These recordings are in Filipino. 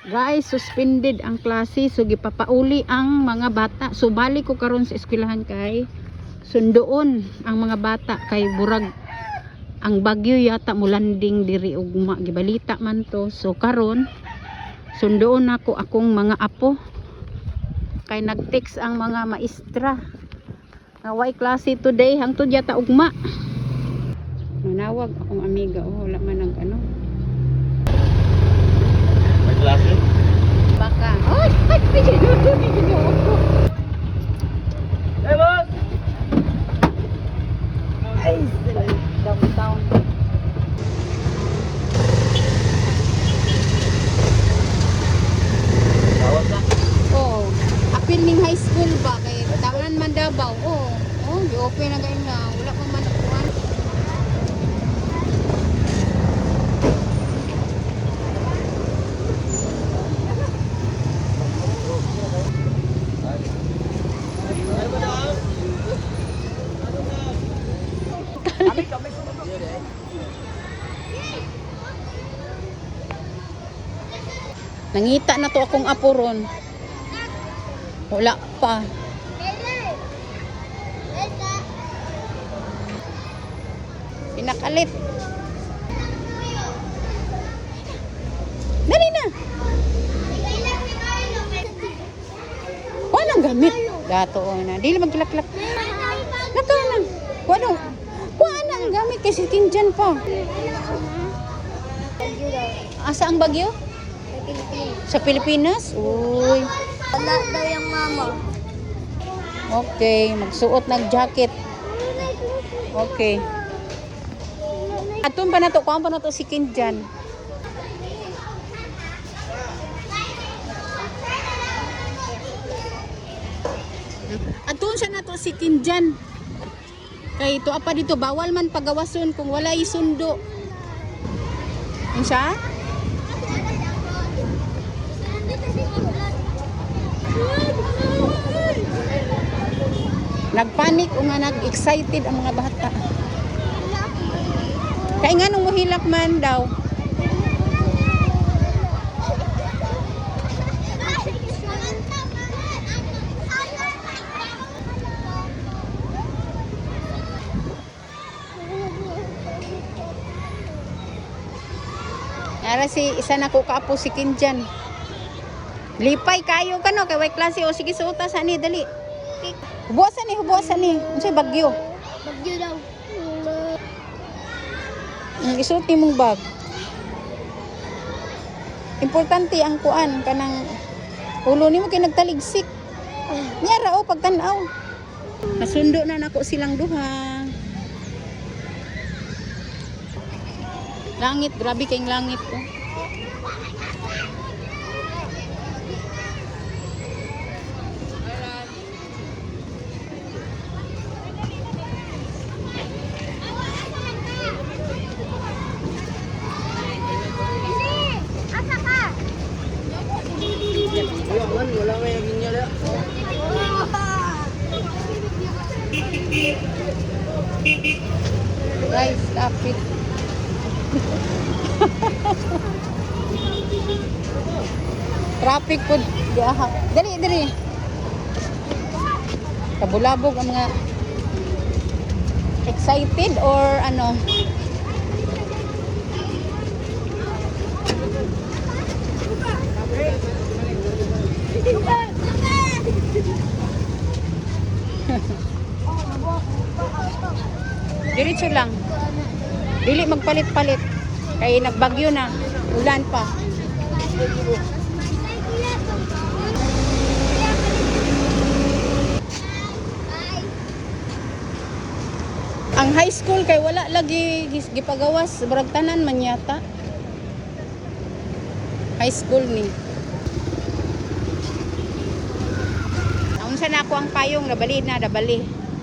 Guys, suspended ang klase, so gipapauli ang mga bata. So balik ko karon sa eskwelahan kay sundoon ang mga bata kay burag ang bagyo yata mulanding diri ugma, gibalita man to. So karon sundoon ako akong mga apo kay nag-text ang mga maestra nga way klase today hangtod yata ugma. Manawag akong amiga, wala man ang ano. May klase? Baka. Ay, ginoo ko. Hey, boss! Ay, downtown. Tawag na. Oh, apil ning high school ba kay tawanan man Davao. Oh, di-open na gayon na. Wala pa man nakuan. Nangita na to akong apo ron. Wala pa. Pinakalit. Dali na. Walang gamit. Dato na. Dili magkilaklak. Naka na. Wala. Wala ang gamit kasi kinjan pa. Asa ang bagyo? Sa Pilipinas? Uy. Wala daw yung mama. Okay, magsuot ng jacket. Okay. Atun pa na to, kuhaan pa na to si Kinjan. Atun siya na to si Kinjan. Kay ito apa dito, bawal man pagawason kung wala isundo. Ano siya? Nagpanik o nga nag-excited ang mga bata. Kaya nga nung muhilak man daw. Ara si isa na ko kaapo si Kinjan. Lipay kayo kano kay way klase o sige suota sa ni dali. Hubuasan ni. Unsay bagyo? Bagyo daw. Isuot ni mong bag. Importante ang kuan kanang ulo nimo kay nagtaligsik. Nyara o pagtan-aw. Nasundo na nako silang duha. Langit, grabe kayong langit ko. Wala may naging niya na. Guys, stop it. Traffic po. Dali. Kabulabog ang mga excited or ano. Diretso lang. Dili magpalit-palit. Kaya nagbagyo na. Ulan pa. Ang high school kay wala lagi gipagawas. Murag tanan man yata. High school ni. Naunsa na ako ang payong. Nabali.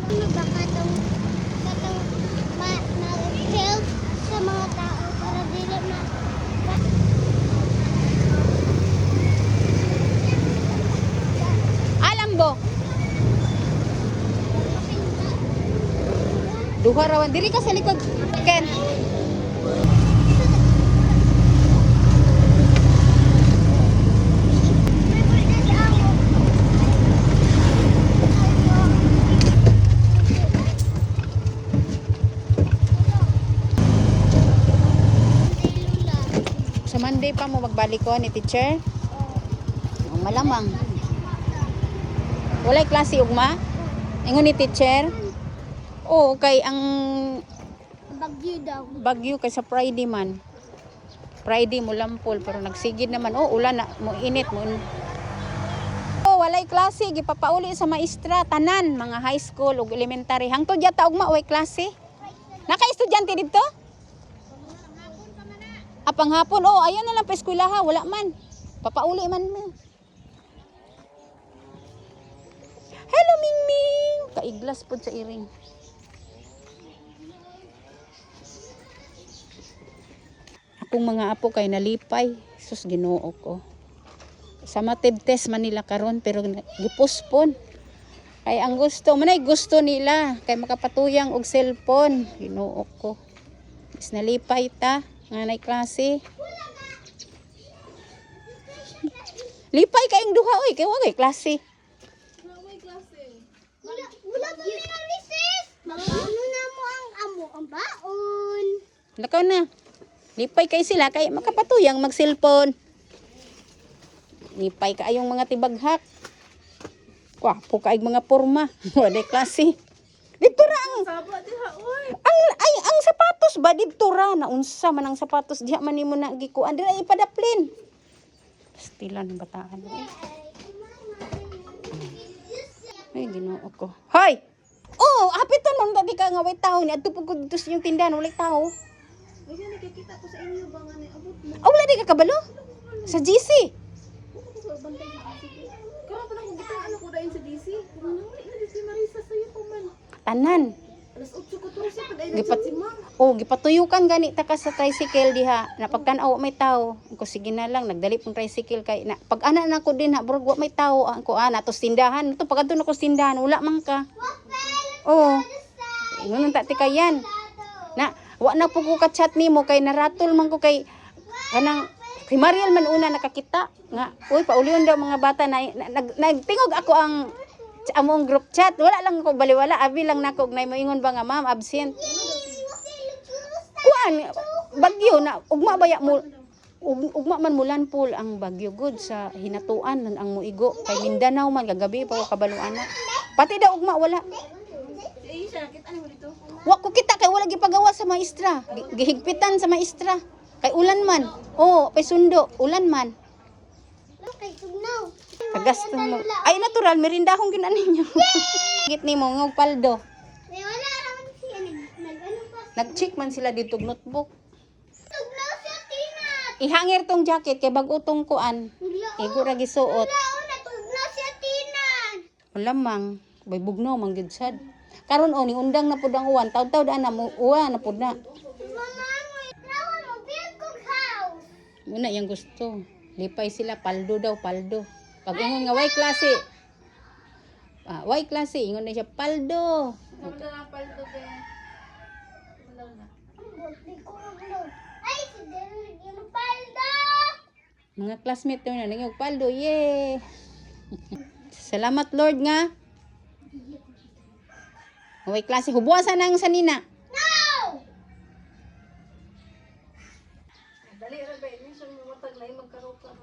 Ano ba katong mag-help sa mga tao para dili na Alambo. Duha rawan. Diri ka sa likod. Ken. Monday pa mo magbalik ko ni teacher? Oh, malamang. Walay klase ugma? Ingon ni teacher? Oo, kay ang Bagyo daw. bagyo kay sa Friday man. Friday mo lampol pero nagsigid naman. Oh, ulan na mo init mo. Oh, walay klase gipapauli sa maestra tanan mga high school ug elementary. Hangtod yata ugma way klase. Naka-estudyante dito? Apang hapon. Oh, ayun na lang pa eskwelaha, wala man. Papauli man mo. Hello Mingming. Kaiglas pud sa iring. Akong mga apo kay nalipay, sus Ginoo ko. Sa matib test man nila karon pero gipospon. Kay ang gusto, manay gusto nila kay makapatuyang og cellphone. Ginoo ko. Is nalipay ta nga nay klase. Lipay kayong duha oy, kay wagay klase. Wala pa may nalisis. Mga ano na mo ang baon. Nakaw na. Lipay kay sila kay makapatuyang mag cellphone. Lipay kaayong mga tibaghak. Wapo kaayong mga porma. Wala klase. Dito ra ang sapatos ba dito ra naunsa man ang sapatos diha man nimo na gikuan dira ipadaplin. Pastilan ng bataan. Ay Ginoo ko. Hoy. Oh, hapiton man tadi ka nga way tawo ni adto pud dito sa yung tindahan walay tawo. Ay, nakikita ko sa inyo ba nga abot mo? Oh, wala di ka kabalo? Sa GC. Bantay sa GC. Karon pa lang kita ano ko dayon sa GC. Ano na si Marisa sayo pa man. Tanan. Alas 8 ko to siya pag ay Gipat si Ma'am. oh, gipatuyukan gani ta ka sa tricycle diha. Napagtan-aw may tawo. Ko sige na lang nagdali pong tricycle kay na pag ana na ko din ha burog wa may tawo ko ana to tindahan. To pag adto na ko sa tindahan wala man ka. Oh. Ingon ta ti kayan. Na wa na po ko ka-chat nimo kay naratol man ko kay kanang kay Mariel man una nakakita nga uy paulion daw mga bata na nagtingog ako ang among group chat wala lang ko baliwala abi lang nako og nay moingon ba nga ma'am absent kuan bagyo na ugma baya mo ugma man mulan pul ang bagyo good sa hinatuan nan ang muigo kay Mindanao man kagabi pa ko kabaluan na pati daw ugma wala. Wa ko kita kay wala gipagawa sa maestra. Gihigpitan sa maestra. Kay ulan man. Oh, pay sundo, ulan man. Kay tugnaw. Kagasto mo. Ay natural merindahon gyud ninyo. Git nimo ngog paldo. May wala naman siya nag-ano pa. Nag-check man sila dito og notebook. Tugnaw siya tinat. Ihangir tong jacket kay bag-o tong kuan. Igo ra gisuot. Wala tugnaw siya tinan. Wala mang bay bugnaw man gyud sad. Karon ni undang na pud ang uwan. Taw-taw daan na mo uwan na pud na. Mama, nawan mo build kong house. Muna yang gusto. Lipay sila paldo daw paldo. Pag ingon nga way klase. Way klase ingon na siya paldo. Ay, si Derek yung paldo. Mga classmate na nanging paldo. Yay! Salamat Lord nga. Way klase hubuasan nang sanina. No! Dali ra ba ini sa mga tag na magkaroon ka.